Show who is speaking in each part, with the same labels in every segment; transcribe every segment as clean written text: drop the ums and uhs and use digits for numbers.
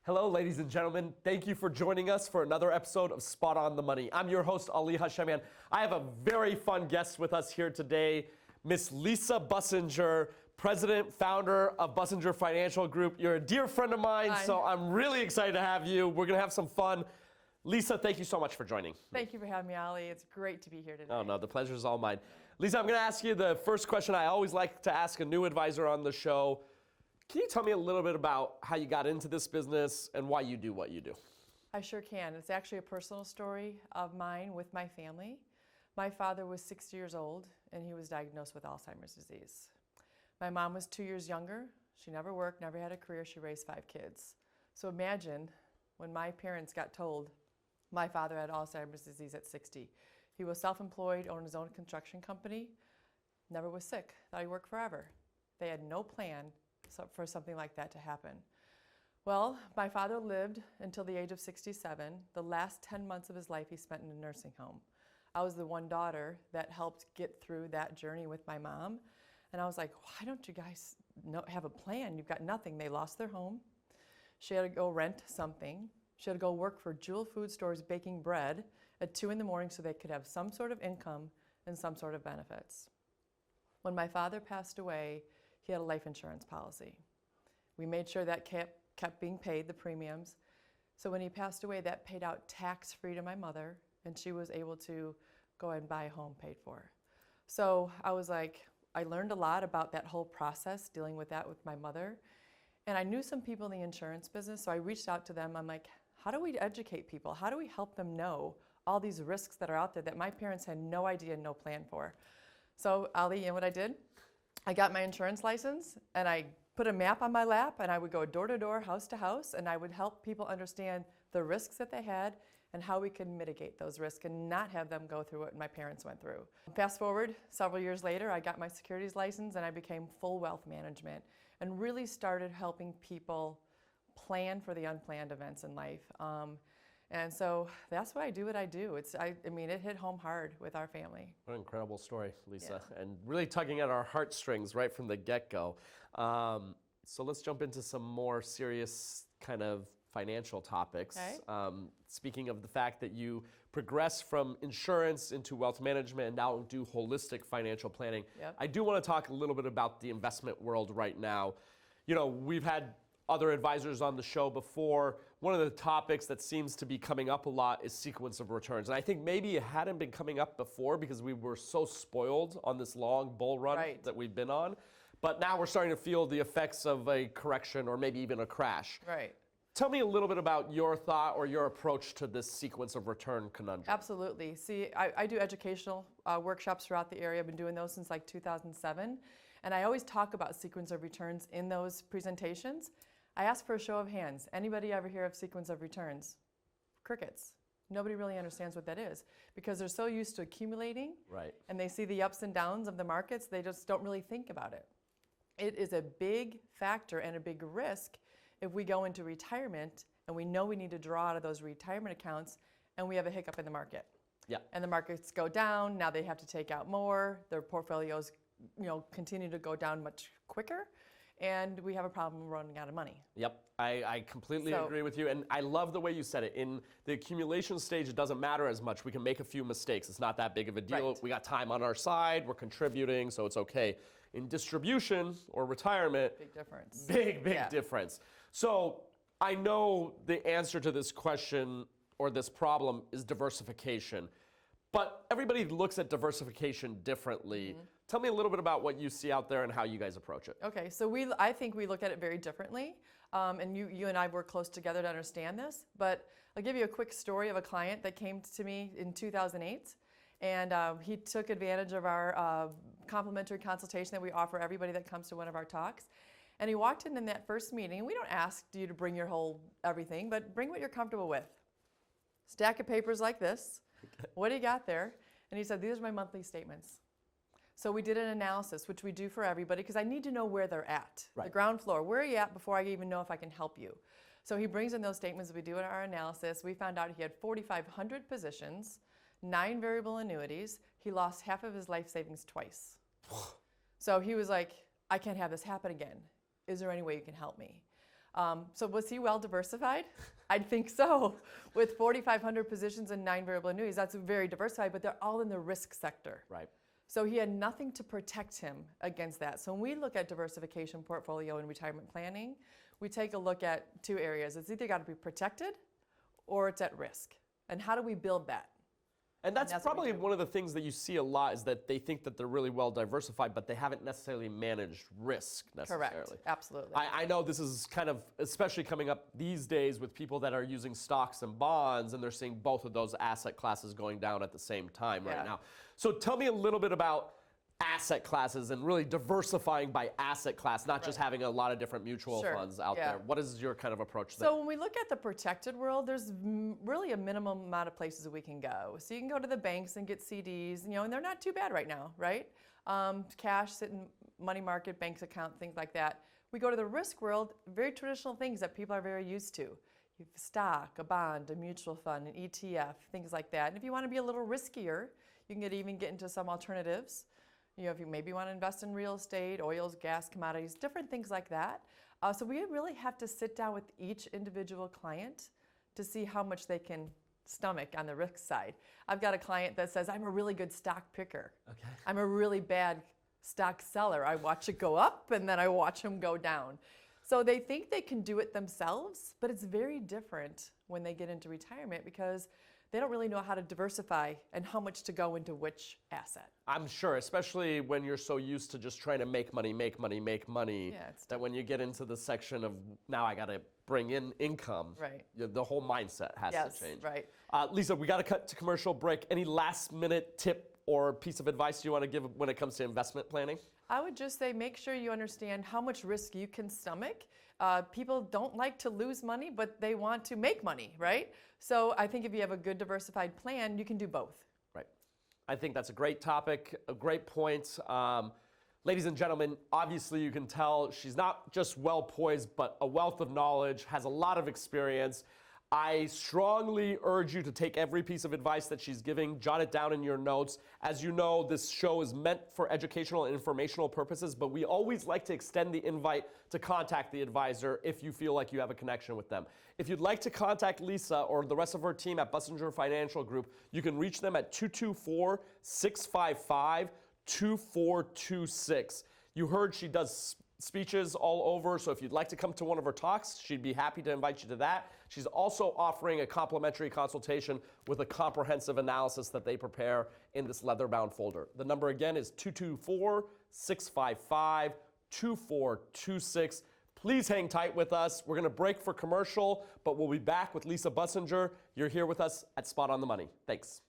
Speaker 1: Hello, ladies and gentlemen. Thank you for joining us for another episode of Spot on the Money. I'm your host, Ali Hashemian. I have a very fun guest with us here today, Miss Lisa Bussenger, president, founder of Bussenger Financial Group. You're a dear friend of mine, so I'm really excited to have you. We're going to have some fun. Lisa, thank you so much for joining.
Speaker 2: Thank you for having me, Ali. It's great to be here today.
Speaker 1: Oh, no, the pleasure is all mine. Lisa, I'm going to ask you the first question I always like to ask a new advisor on the show. Can you tell me a little bit about how you got into this business and why you do what you do?
Speaker 2: I sure can. It's actually a personal story of mine with my family. My father was 60 years old and he was diagnosed with Alzheimer's disease. My mom was 2 years younger. She never worked, never had a career. She raised 5 kids. So imagine when my parents got told my father had Alzheimer's disease at 60. He was self-employed, owned his own construction company, never was sick, thought he worked forever. They had no plan for something like that to happen. Well, my father lived until the age of 67. The last 10 months of his life he spent in a nursing home. I was the one daughter that helped get through that journey with my mom. And I was like, why don't you guys have a plan? You've got nothing. They lost their home. She had to go rent something. She had to go work for Jewel Food Stores baking bread at 2 in the morning so they could have some sort of income and some sort of benefits. When my father passed away, he had a life insurance policy. We made sure that kept being paid, the premiums. So when he passed away, that paid out tax-free to my mother, and she was able to go and buy a home paid for. So I was like, I learned a lot about that whole process, dealing with that with my mother. And I knew some people in the insurance business, so I reached out to them. I'm like, how do we educate people? How do we help them know all these risks that are out there that my parents had no idea, no plan for? So Ali, you know what I did? I got my insurance license and I put a map on my lap and I would go door to door, house to house, and I would help people understand the risks that they had and how we could mitigate those risks and not have them go through what my parents went through. Fast forward, several years later, I got my securities license and I became full wealth management and really started helping people plan for the unplanned events in life. And so that's why I do what I do. I mean, it hit home hard with our family.
Speaker 1: What an incredible story, Lisa. Yeah. And really tugging at our heartstrings right from the get-go. So let's jump into some more serious kind of financial topics.
Speaker 2: Okay.
Speaker 1: Speaking of the fact that you progress from insurance into wealth management and now do holistic financial planning,
Speaker 2: yep.
Speaker 1: I do want to talk a little bit about the investment world right now. You know, we've had other advisors on the show before. One of the topics that seems to be coming up a lot is sequence of returns. And I think maybe it hadn't been coming up before because we were so spoiled on this long bull run
Speaker 2: right.
Speaker 1: that we've been on. But now we're starting to feel the effects of a correction or maybe even a crash.
Speaker 2: Right.
Speaker 1: Tell me a little bit about your thought or your approach to this sequence of return conundrum.
Speaker 2: Absolutely. See, I do educational workshops throughout the area. I've been doing those since like 2007. And I always talk about sequence of returns in those presentations. I ask for a show of hands. Anybody ever hear of sequence of returns? Crickets. Nobody really understands what that is because they're so used to accumulating,
Speaker 1: right.
Speaker 2: And they see the ups and downs of the markets, they just don't really think about it. It is a big factor and a big risk if we go into retirement and we know we need to draw out of those retirement accounts and we have a hiccup in the market.
Speaker 1: Yeah.
Speaker 2: And the markets go down, now they have to take out more, their portfolios, continue to go down much quicker. And we have a problem running out of money.
Speaker 1: Yep, I completely agree with you. And I love the way you said it. In the accumulation stage, it doesn't matter as much. We can make a few mistakes. It's not that big of a deal.
Speaker 2: Right.
Speaker 1: We got time on our side. We're contributing, so it's okay. In distribution or retirement,
Speaker 2: big difference.
Speaker 1: Big difference. So I know the answer to this question or this problem is diversification. But everybody looks at diversification differently. Mm-hmm. Tell me a little bit about what you see out there and how you guys approach it.
Speaker 2: Okay, so I think we look at it very differently, and you and I work close together to understand this, but I'll give you a quick story of a client that came to me in 2008, and he took advantage of our complimentary consultation that we offer everybody that comes to one of our talks, and he walked in that first meeting, and we don't ask you to bring your whole everything, but bring what you're comfortable with. Stack of papers like this. Okay. What do you got there? And he said, these are my monthly statements. So we did an analysis, which we do for everybody, because I need to know where they're at.
Speaker 1: Right.
Speaker 2: The ground floor, where are you at before I even know if I can help you? So he brings in those statements, we do our analysis. We found out he had 4,500 positions, 9 variable annuities. He lost half of his life savings twice. So he was like, I can't have this happen again. Is there any way you can help me? So was he well diversified? I think so. With 4,500 positions and 9 variable annuities, that's very diversified, but they're all in the risk sector.
Speaker 1: Right.
Speaker 2: So he had nothing to protect him against that. So when we look at diversification portfolio and retirement planning, we take a look at 2 areas. It's either got to be protected or it's at risk. And how do we build that?
Speaker 1: And that's probably one of the things that you see a lot is that they think that they're really well diversified, but they haven't necessarily managed risk necessarily.
Speaker 2: Correct, absolutely.
Speaker 1: I know this is kind of, especially coming up these days with people that are using stocks and bonds, and they're seeing both of those asset classes going down at the same time right now. So tell me a little bit about asset classes and really diversifying by asset class, not just having a lot of different mutual funds out there. What is your kind of approach there?
Speaker 2: So when we look at the protected world, there's really a minimum amount of places that we can go. So you can go to the banks and get CDs, and they're not too bad right now, right? Cash, sit in money market, banks account, things like that. We go to the risk world, very traditional things that people are very used to. You have a stock, a bond, a mutual fund, an ETF, things like that. And if you want to be a little riskier, you can even get into some alternatives. If you maybe want to invest in real estate, oils, gas, commodities, different things like that. So we really have to sit down with each individual client to see how much they can stomach on the risk side. I've got a client that says, I'm a really good stock picker. Okay. I'm a really bad stock seller. I watch it go up and then I watch them go down. So they think they can do it themselves, but it's very different when they get into retirement because they don't really know how to diversify and how much to go into which asset.
Speaker 1: I'm sure, especially when you're so used to just trying to make money, that when you get into the section of now I got to bring in income, the whole mindset has to change.
Speaker 2: Right.
Speaker 1: Lisa, we got to cut to commercial break. Any last minute tip or piece of advice you want to give when it comes to investment planning?
Speaker 2: I would just say make sure you understand how much risk you can stomach. People don't like to lose money, but they want to make money, right? So I think if you have a good diversified plan, you can do both.
Speaker 1: Right. I think that's a great topic, a great point. Ladies and gentlemen, obviously you can tell she's not just well poised, but a wealth of knowledge, has a lot of experience. I strongly urge you to take every piece of advice that she's giving, jot it down in your notes. As you know, this show is meant for educational and informational purposes, but we always like to extend the invite to contact the advisor if you feel like you have a connection with them. If you'd like to contact Lisa or the rest of her team at Bussenger Financial Group, you can reach them at 224-655-2426. You heard she does speeches all over, so if you'd like to come to one of her talks, she'd be happy to invite you to that. She's also offering a complimentary consultation with a comprehensive analysis that they prepare in this leather-bound folder. The number again is 224-655-2426. Please hang tight with us. We're going to break for commercial, but we'll be back with Lisa Bussenger. You're here with us at Spot on the Money. Thanks.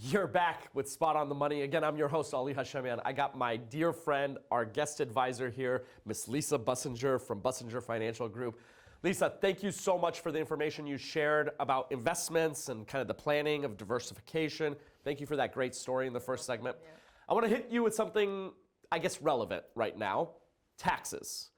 Speaker 1: You're back with Spot on the Money. Again, I'm your host, Ali Hashemian. I got my dear friend, our guest advisor here, Miss Lisa Bussenger from Bussenger Financial Group. Lisa, thank you so much for the information you shared about investments and kind of the planning of diversification. Thank you for that great story in the first segment. I want to hit you with something, I guess, relevant right now, taxes.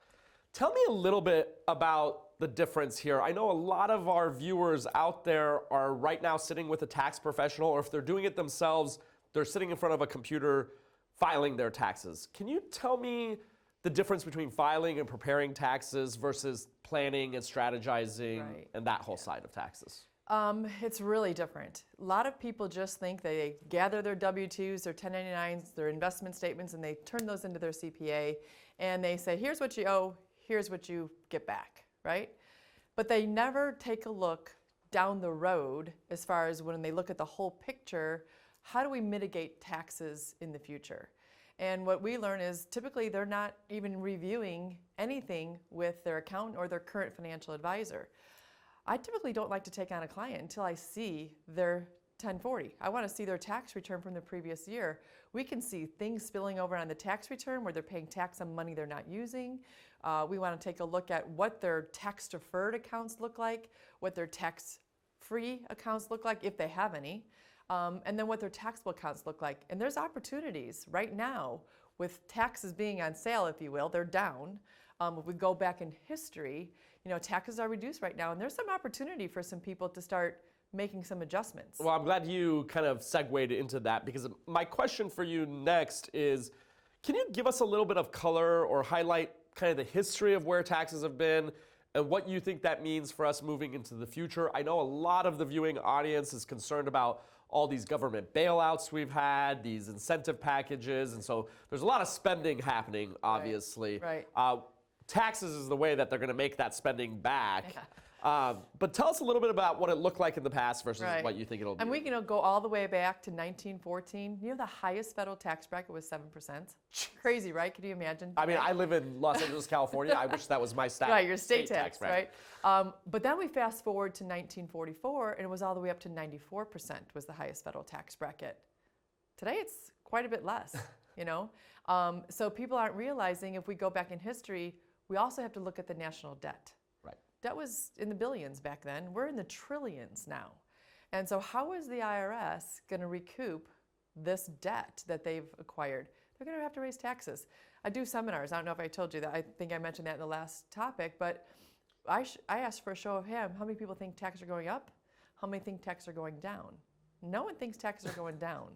Speaker 1: Tell me a little bit about the difference here. I know a lot of our viewers out there are right now sitting with a tax professional, or if they're doing it themselves, they're sitting in front of a computer filing their taxes. Can you tell me the difference between filing and preparing taxes versus planning and strategizing and that whole side of taxes?
Speaker 2: It's really different. A lot of people just think they gather their W-2s, their 1099s, their investment statements, and they turn those into their CPA, and they say, here's what you owe, here's what you get back, right? But they never take a look down the road as far as when they look at the whole picture, how do we mitigate taxes in the future? And what we learn is typically they're not even reviewing anything with their accountant or their current financial advisor. I typically don't like to take on a client until I see their 1040. I want to see their tax return from the previous year. We can see things spilling over on the tax return where they're paying tax on money they're not using. We want to take a look at what their tax deferred accounts look like, what their tax free accounts look like, if they have any, and then what their taxable accounts look like. And there's opportunities right now with taxes being on sale, if you will, they're down. If we go back in history, taxes are reduced right now, and there's some opportunity for some people to start making some adjustments.
Speaker 1: Well, I'm glad you kind of segued into that, because my question for you next is, can you give us a little bit of color or highlight kind of the history of where taxes have been and what you think that means for us moving into the future? I know a lot of the viewing audience is concerned about all these government bailouts we've had, these incentive packages, and so there's a lot of spending happening, obviously.
Speaker 2: Right.
Speaker 1: Taxes is the way that they're going to make that spending back.
Speaker 2: Yeah.
Speaker 1: But tell us a little bit about what it looked like in the past versus what you think it'll be.
Speaker 2: And we can go all the way back to 1914. The highest federal tax bracket was 7%. Crazy, right? Can you imagine?
Speaker 1: I mean, I live in Los Angeles, California. I wish that was my
Speaker 2: Right, your state tax
Speaker 1: bracket.
Speaker 2: right? But then we fast forward to 1944, and it was all the way up to 94% was the highest federal tax bracket. Today, it's quite a bit less, So people aren't realizing, if we go back in history, we also have to look at the national debt.
Speaker 1: Right.
Speaker 2: Debt was in the billions back then. We're in the trillions now. And so how is the IRS going to recoup this debt that they've acquired? They're going to have to raise taxes. I do seminars. I don't know if I told you that. I think I mentioned that in the last topic. But I asked for a show of hands. How many people think taxes are going up? How many think taxes are going down? No one thinks taxes are going down.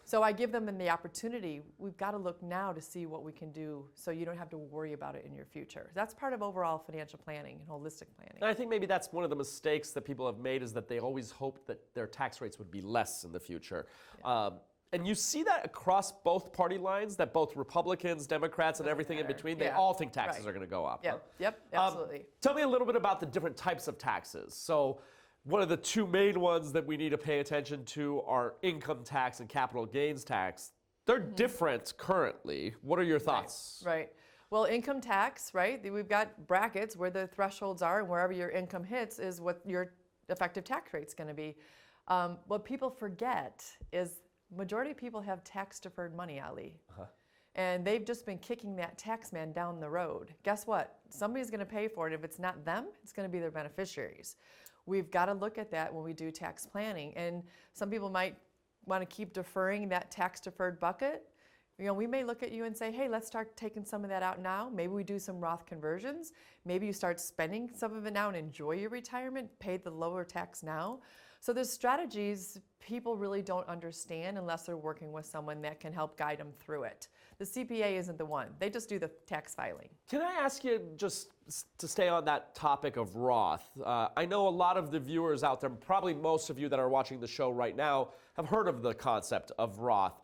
Speaker 2: So I give them the opportunity. We've got to look now to see what we can do so you don't have to worry about it in your future. That's part of overall financial planning and holistic planning.
Speaker 1: And I think maybe that's one of the mistakes that people have made, is that they always hoped that their tax rates would be less in the future. Yeah. And you see that across both party lines, that both Republicans, Democrats, and everything in between, they all think taxes are going to go up.
Speaker 2: Yep, absolutely.
Speaker 1: Tell me a little bit about the different types of taxes. So one of the two main ones that we need to pay attention to are income tax and capital gains tax. They're different currently. What are your thoughts?
Speaker 2: Right. Well, income tax, right? We've got brackets where the thresholds are, and wherever your income hits is what your effective tax rate's going to be. What people forget is majority of people have tax-deferred money, Ali. And they've just been kicking that tax man down the road. Guess what? Somebody's going to pay for it. If it's not them, it's going to be their beneficiaries. We've got to look at that when we do tax planning. And some people might want to keep deferring that tax-deferred bucket. We may look at you and say, hey, let's start taking some of that out now. Maybe we do some Roth conversions. Maybe you start spending some of it now and enjoy your retirement, pay the lower tax now. So there's strategies people really don't understand unless they're working with someone that can help guide them through it. The CPA isn't the one. They just do the tax filing.
Speaker 1: Can I ask you, just to stay on that topic of Roth? I know a lot of the viewers out there, probably most of you that are watching the show right now, have heard of the concept of Roth.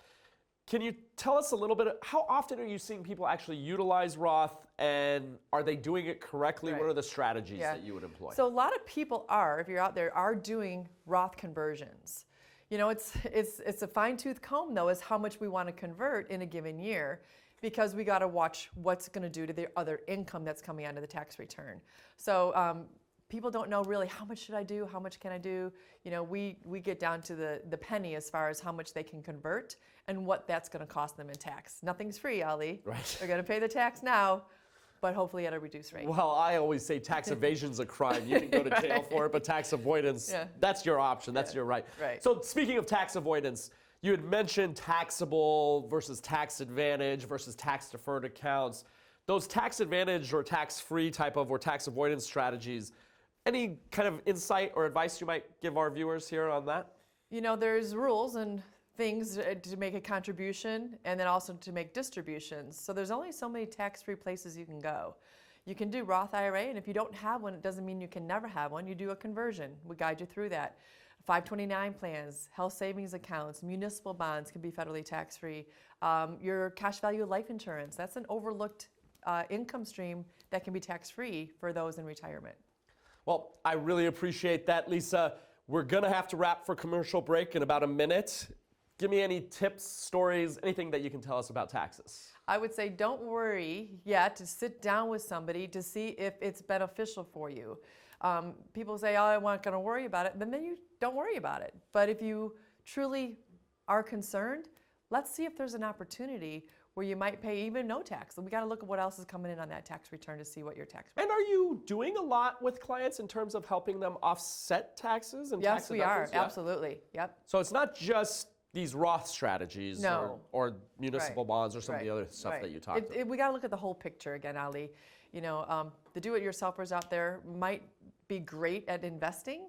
Speaker 1: Can you tell us a little bit, how often are you seeing people actually utilize Roth, and are they doing it correctly? Right. What are the strategies that you would employ?
Speaker 2: So a lot of people are, if you're out there, are doing Roth conversions. It's a fine-tooth comb, though, is how much we want to convert in a given year, because we got to watch what's going to do to the other income that's coming out of the tax return. So people don't know really, how much should I do, how much can I do? We get down to the penny as far as how much they can convert and what that's going to cost them in tax. Nothing's free, Ali.
Speaker 1: Right.
Speaker 2: They're going to pay the tax now, but hopefully at a reduced rate.
Speaker 1: Well, I always say tax evasion's a crime. You can go to jail for it, but tax avoidance, that's your option. That's your right. So speaking of tax avoidance, you had mentioned taxable versus tax advantage versus tax deferred accounts. Those tax advantage or tax-free type of or tax avoidance strategies, any kind of insight or advice you might give our viewers here on that?
Speaker 2: You know, there's rules and things to make a contribution and then also to make distributions. So there's only so many tax-free places you can go. You can do Roth IRA, and if you don't have one, it doesn't mean you can never have one. You do a conversion. We guide you through that. 529 plans, health savings accounts, municipal bonds can be federally tax-free. Your cash value life insurance, that's an overlooked income stream that can be tax-free for those in retirement.
Speaker 1: Well, I really appreciate that, Lisa. We're gonna have to wrap for commercial break in about a minute. Give me any tips, stories, anything that you can tell us about taxes.
Speaker 2: I would say don't worry yet to sit down with somebody to see if it's beneficial for you. People say, oh, I'm not going to worry about it, then you don't worry about it. But if you truly are concerned, let's see if there's an opportunity where you might pay even no tax. We got to look at what else is coming in on that tax return to see what your tax.
Speaker 1: And are you doing a lot with clients in terms of helping them offset taxes and tax
Speaker 2: Yes, we are.
Speaker 1: deductions? Yeah.
Speaker 2: Absolutely. Yep.
Speaker 1: So it's not just these Roth strategies
Speaker 2: No.
Speaker 1: or municipal
Speaker 2: Right.
Speaker 1: bonds or some of the
Speaker 2: Right.
Speaker 1: other stuff
Speaker 2: Right.
Speaker 1: that you talked about.
Speaker 2: We got to look at the whole picture again, Ali. You know, the do-it-yourselfers out there might be great at investing,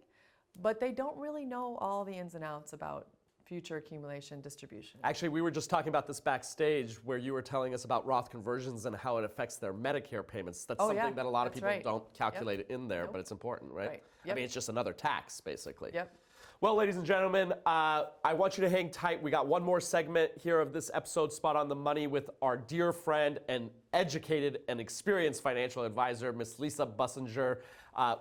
Speaker 2: but they don't really know all the ins and outs about future accumulation distribution.
Speaker 1: Actually, we were just talking about this backstage where you were telling us about Roth conversions and how it affects their Medicare payments. That's
Speaker 2: Oh,
Speaker 1: something
Speaker 2: yeah,
Speaker 1: that a lot of
Speaker 2: that's
Speaker 1: people
Speaker 2: right.
Speaker 1: don't calculate in there,
Speaker 2: Nope.
Speaker 1: but it's important, right?
Speaker 2: Right.
Speaker 1: I
Speaker 2: Yep.
Speaker 1: mean, it's just another tax, basically.
Speaker 2: Yep.
Speaker 1: Well, ladies and gentlemen, I want you to hang tight. We got one more segment here of this episode, Spot on the Money, with our dear friend and educated and experienced financial advisor, Miss Lisa Bussenger.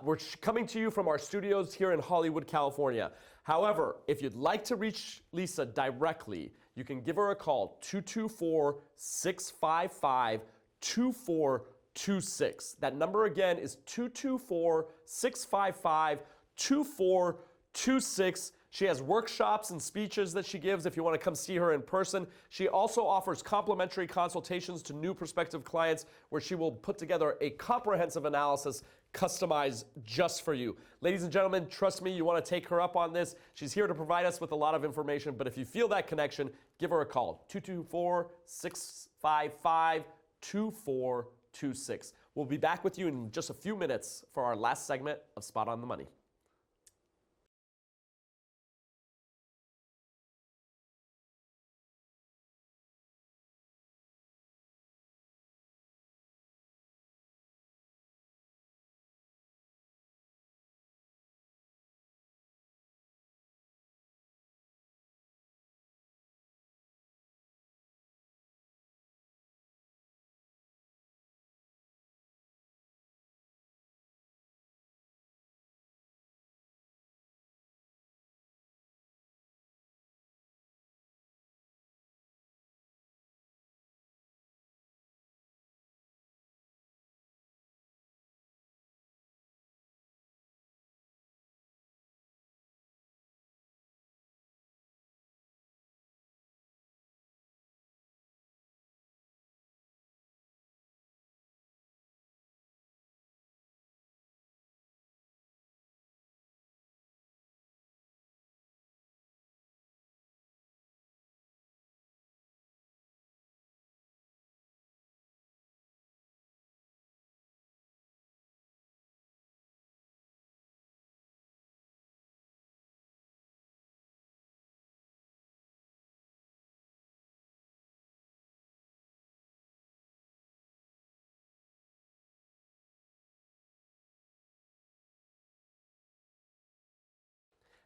Speaker 1: We're coming to you from our studios here in Hollywood, California. However, if you'd like to reach Lisa directly, you can give her a call, 224-655-2426. That number again is 224-655-2426. She has workshops and speeches that she gives if you want to come see her in person. She also offers complimentary consultations to new prospective clients where she will put together a comprehensive analysis customized just for you. Ladies and gentlemen, trust me, you want to take her up on this. She's here to provide us with a lot of information, but if you feel that connection, give her a call, 224-655-2426. We'll be back with you in just a few minutes for our last segment of Spot on the Money.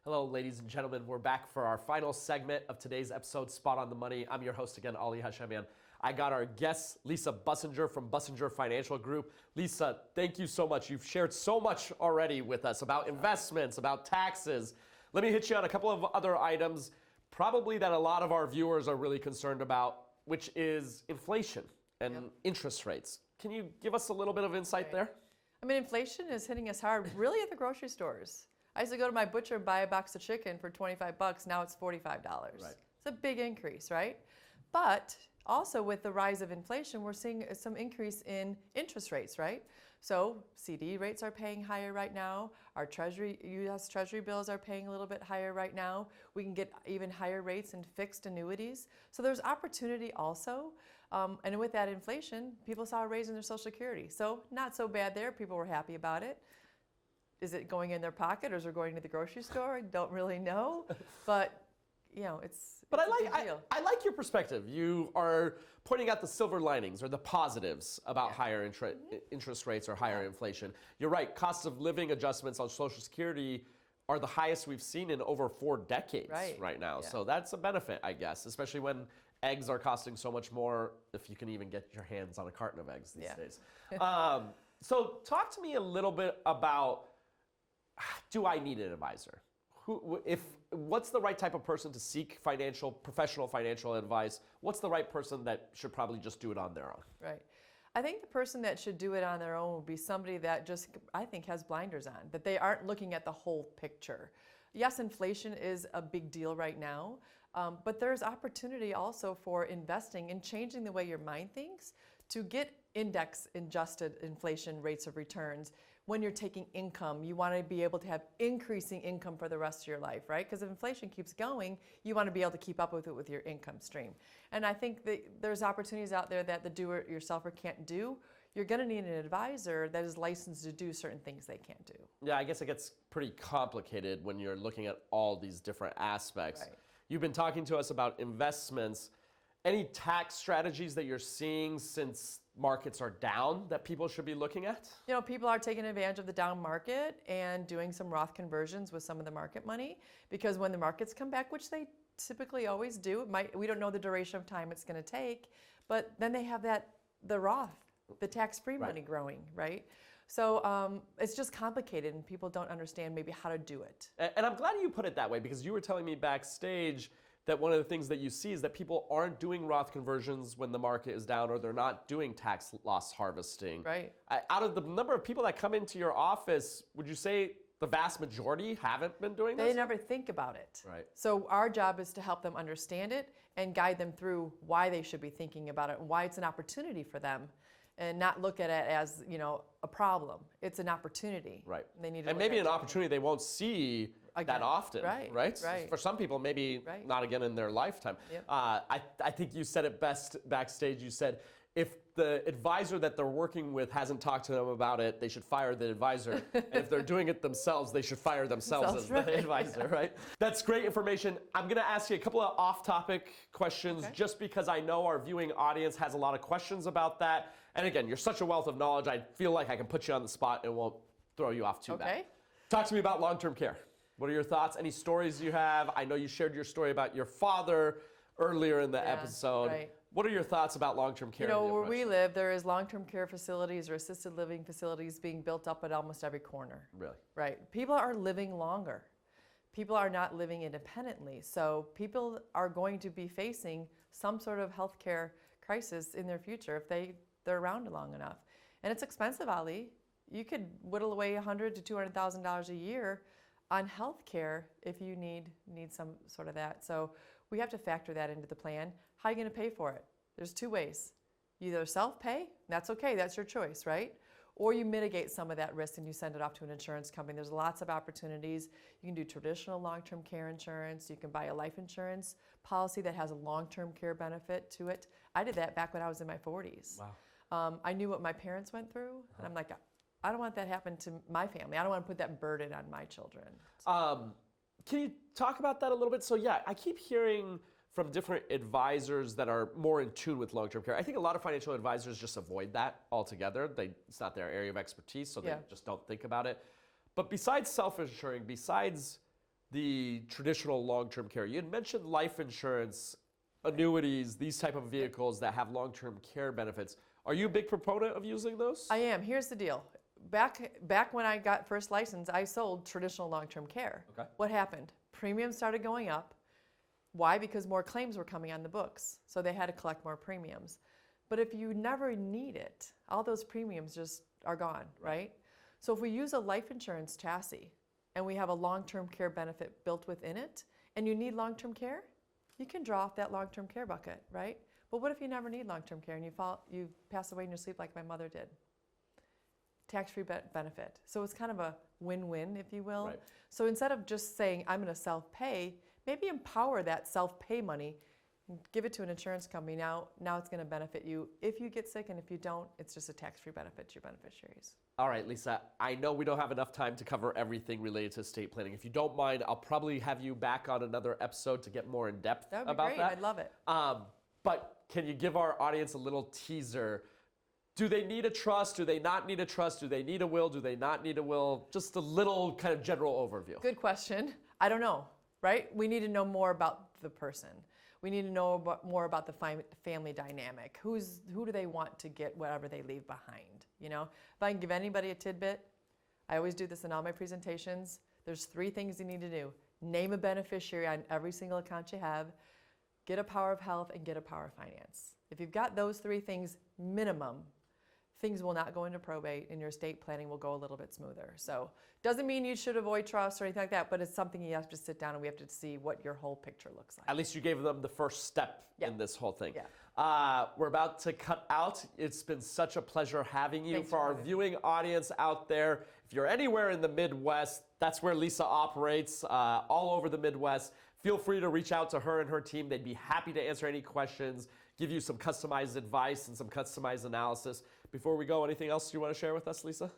Speaker 1: Hello, ladies and gentlemen. We're back for our final segment of today's episode, Spot on the Money. I'm your host again, Ali Hashemian. I got our guest, Lisa Bussenger from Bussenger Financial Group. Lisa, thank you so much. You've shared so much already with us about investments, about taxes. Let me hit you on a couple of other items, probably that a lot of our viewers are really concerned about, which is inflation and interest rates. Can you give us a little bit of insight there?
Speaker 2: I mean, inflation is hitting us hard, really, at the grocery stores. I used to go to my butcher and buy a box of chicken for $25. Now it's $45.
Speaker 1: Right.
Speaker 2: It's a big increase, right? But also with the rise of inflation, we're seeing some increase in interest rates, right? So CD rates are paying higher right now. Our U.S. Treasury bills are paying a little bit higher right now. We can get even higher rates in fixed annuities. So there's opportunity also. And with that inflation, people saw a raise in their Social Security. So not so bad there. People were happy about it. Is it going in their pocket or is it going to the grocery store? I don't really know. But,
Speaker 1: But
Speaker 2: it's a big deal.
Speaker 1: I like your perspective. You are pointing out the silver linings or the positives about higher interest rates or higher inflation. You're right. Cost of living adjustments on Social Security are the highest we've seen in over 4 decades right now.
Speaker 2: Yeah.
Speaker 1: So that's a benefit, I guess, especially when eggs are costing so much more, if you can even get your hands on a carton of eggs these days. So talk to me a little bit about, do I need an advisor? What's the right type of person to seek professional financial advice? What's the right person that should probably just do it on their own?
Speaker 2: Right. I think the person that should do it on their own would be somebody that just, I think, has blinders on, that they aren't looking at the whole picture. Yes, inflation is a big deal right now, but there's opportunity also for investing and changing the way your mind thinks to get index-adjusted inflation rates of returns. When you're taking income, you want to be able to have increasing income for the rest of your life, right? Because if inflation keeps going, you want to be able to keep up with it with your income stream. And I think that there's opportunities out there that the do-it-yourselfer can't do. You're going to need an advisor that is licensed to do certain things they can't do.
Speaker 1: Yeah, I guess it gets pretty complicated when you're looking at all these different aspects.
Speaker 2: Right.
Speaker 1: You've been talking to us about investments. Any tax strategies that you're seeing since markets are down that people should be looking at?
Speaker 2: People are taking advantage of the down market and doing some Roth conversions with some of the market money, because when the markets come back, which they typically always do, we don't know the duration of time it's going to take, but then they have the Roth, the tax-free money growing, right? So it's just complicated and people don't understand maybe how to do it.
Speaker 1: And I'm glad you put it that way, because you were telling me backstage that one of the things that you see is that people aren't doing Roth conversions when the market is down, or they're not doing tax loss harvesting.
Speaker 2: Right.
Speaker 1: Out of the number of people that come into your office, would you say the vast majority haven't been doing this?
Speaker 2: They never think about it.
Speaker 1: Right.
Speaker 2: So our job is to help them understand it and guide them through why they should be thinking about it and why it's an opportunity for them, and not look at it as, a problem. It's an opportunity.
Speaker 1: Right.
Speaker 2: They need to
Speaker 1: and maybe an opportunity they won't see that often, right? For some people, maybe not again in their lifetime.
Speaker 2: Yep.
Speaker 1: I think you said it best backstage. You said if the advisor that they're working with hasn't talked to them about it, they should fire the advisor. And if they're doing it themselves, they should fire themselves as the advisor, right? That's great information. I'm going to ask you a couple of off-topic questions just because I know our viewing audience has a lot of questions about that. And again, you're such a wealth of knowledge, I feel like I can put you on the spot and won't throw you off too bad. Talk to me about long-term care. What are your thoughts? Any stories you have? I know you shared your story about your father earlier in the episode.
Speaker 2: Right.
Speaker 1: What are your thoughts about long-term care?
Speaker 2: Where we live, there is long-term care facilities or assisted living facilities being built up at almost every corner.
Speaker 1: Really?
Speaker 2: Right. People are living longer. People are not living independently. So people are going to be facing some sort of healthcare crisis in their future if they're around long enough. And it's expensive, Ali. You could whittle away $100,000 to $200,000 a year on health care if you need some sort of that. So we have to factor that into the plan. How are you going to pay for it? There's 2 ways. You either self-pay, that's okay, that's your choice, right? Or you mitigate some of that risk and you send it off to an insurance company. There's lots of opportunities. You can do traditional long-term care insurance. You can buy a life insurance policy that has a long-term care benefit to it. I did that back when I was in my 40s.
Speaker 1: Wow.
Speaker 2: I knew what my parents went through, and I'm like, I don't want that to happen to my family. I don't want to put that burden on my children.
Speaker 1: Can you talk about that a little bit? So yeah, I keep hearing from different advisors that are more in tune with long-term care. I think a lot of financial advisors just avoid that altogether. It's not their area of expertise, so they just don't think about it. But besides self-insuring, besides the traditional long-term care, you had mentioned life insurance, annuities, these type of vehicles that have long-term care benefits. Are you a big proponent of using those?
Speaker 2: I am. Here's the deal. Back when I got first licensed, I sold traditional long-term care.
Speaker 1: Okay.
Speaker 2: What happened? Premiums started going up. Why? Because more claims were coming on the books, so they had to collect more premiums. But if you never need it, all those premiums just are gone, right? So if we use a life insurance chassis and we have a long-term care benefit built within it, and you need long-term care, you can draw off that long-term care bucket, right? But what if you never need long-term care and you pass away in your sleep like my mother did? Tax-free benefit. So it's kind of a win-win, if you will.
Speaker 1: Right.
Speaker 2: So instead of just saying, I'm going to self-pay, maybe empower that self-pay money Give it to an insurance company. Now it's going to benefit you if you get sick, and if you don't, it's just a tax-free benefit to your beneficiaries.
Speaker 1: All right, Lisa, I know we don't have enough time to cover everything related to estate planning. If you don't mind, I'll probably have you back on another episode to get more in depth
Speaker 2: That would be
Speaker 1: about
Speaker 2: great.
Speaker 1: that.
Speaker 2: I'd love it.
Speaker 1: But can you give our audience a little teaser? Do they need a trust? Do they not need a trust? Do they need a will? Do they not need a will? Just a little kind of general overview.
Speaker 2: Good question. I don't know, right? We need to know more about the person. We need to know more about the family dynamic. Who do they want to get whatever they leave behind? You know, if I can give anybody a tidbit, I always do this in all my presentations. There's 3 things you need to do. Name a beneficiary on every single account you have, get a power of health, and get a power of finance. If you've got those 3 things minimum, things will not go into probate and your estate planning will go a little bit smoother. So doesn't mean you should avoid trusts or anything like that, but it's something you have to sit down and we have to see what your whole picture looks like.
Speaker 1: At least you gave them the first step in this whole thing.
Speaker 2: Yeah.
Speaker 1: We're about to cut out. It's been such a pleasure having you.
Speaker 2: Thanks
Speaker 1: for our viewing audience out there, if you're anywhere in the Midwest, that's where Lisa operates, all over the Midwest. Feel free to reach out to her and her team. They'd be happy to answer any questions, give you some customized advice and some customized analysis. Before we go, anything else you want to share with us, Lisa?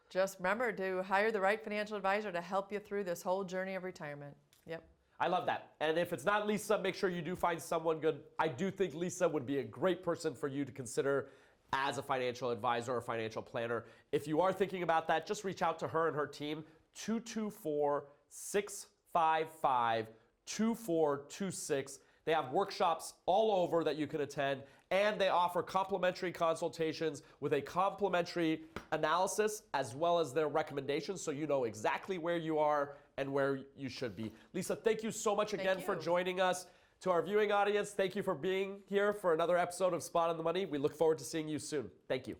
Speaker 2: Just remember to hire the right financial advisor to help you through this whole journey of retirement. Yep.
Speaker 1: I love that. And if it's not Lisa, make sure you do find someone good. I do think Lisa would be a great person for you to consider as a financial advisor or financial planner. If you are thinking about that, just reach out to her and her team, 224-655-2426. They have workshops all over that you can attend, and they offer complimentary consultations with a complimentary analysis as well as their recommendations, so you know exactly where you are and where you should be. Lisa, thank you so much again for joining us. To our viewing audience, thank you for being here for another episode of Spot on the Money. We look forward to seeing you soon. Thank you.